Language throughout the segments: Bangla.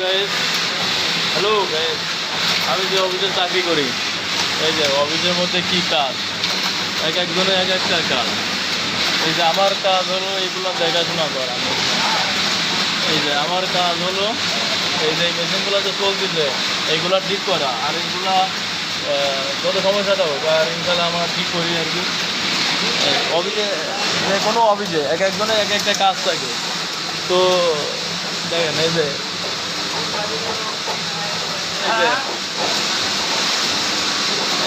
গাইস, হ্যালো গাইস, আমি যে অফিসে চাকরি করি, এই যে অফিসের মধ্যে কি কাজ, এক একজনের এক একটা কাজ। এই যে আমার কাজ হলো এইগুলো দেখাশোনা করা। এই যে আমার কাজ হলো এই যে মেশিনগুলো যে চলতেছে এইগুলো ঠিক করা, আর এইগুলা যত সমস্যাটা হোক আর ইনশাল্লাহ আমরা ঠিক করি আর কি। অফিসে যে কোনো অফিসে এক একজনের এক একটা কাজ থাকে। তো দেখেন এই যে এই যে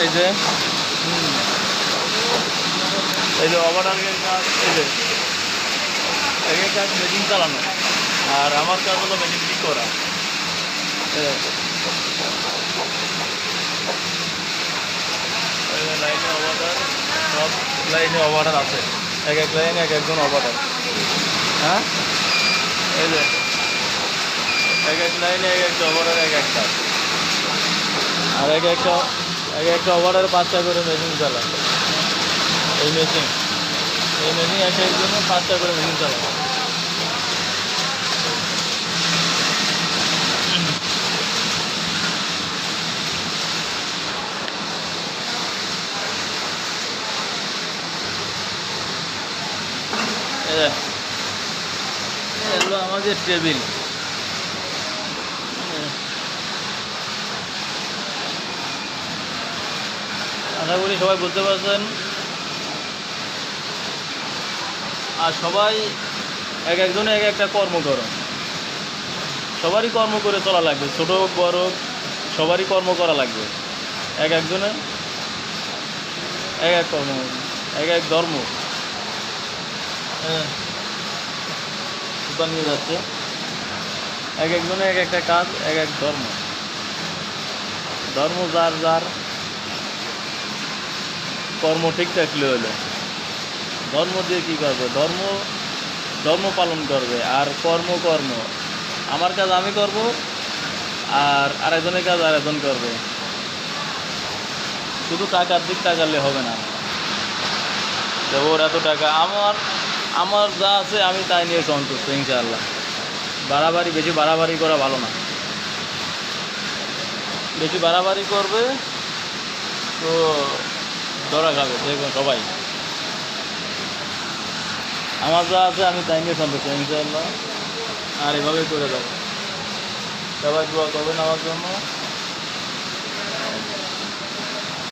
এই যে এই যে ওভারটার কাজ, এই যে এক এক কাজ মেশিন চালানো, আর আমার কাজ হলো মেশিন ঠিক করা। লাইনে ওভারটার, সব লাইনে ওভারটার আছে, এক এক লাইনে এক একজন ওভারটার। হ্যাঁ, এই যে এক এক লাইনে এক একটা ওভারটার এক এক কাজ, আর এক একটা ওভারের 5টা করে মেশিন চালায়। এই মেশিন এক একজন 5টা করে মেশিন চালায়। এগুলো আমাদের টেবিল। আশা করি সবাই বুঝতে পারছেন। আর সবাই এক একজনে এক একটা কর্ম করো, সবারই কর্ম করে চলা লাগবে, ছোটো হোক বড় হোক সবারই কর্ম করা লাগবে। এক একজনে এক এক কর্ম, এক এক ধর্ম। সুপার নিয়ে যাচ্ছে, এক একজনে এক একটা কাজ, এক এক ধর্ম। ধর্ম যার যার কর্ম ঠিক থাকলে হলো। ধর্ম দিয়ে কী করবে? ধর্ম পালন করবে, আর কর্ম আমার কাজ আমি করব, আর আরেকজনের কাজ আরেকজন করবে। শুধু টাকার দিক তাকালে হবে না, যে ওর এত টাকা, আমার যা আছে আমি তাই নিয়ে সন্তুষ্ট ইনশাআল্লাহ। বেশি বাড়াবাড়ি করা ভালো না। বেশি বাড়াবাড়ি করবে তো ধরা খাবে দেখবেন সবাই। আমার যা আছে আমি তাই নিয়ে সন্তুষ্ট ইনশাআল্লাহ, আর এভাবেই করে যাবো। সবাই দোয়া করবেন আমার জন্য।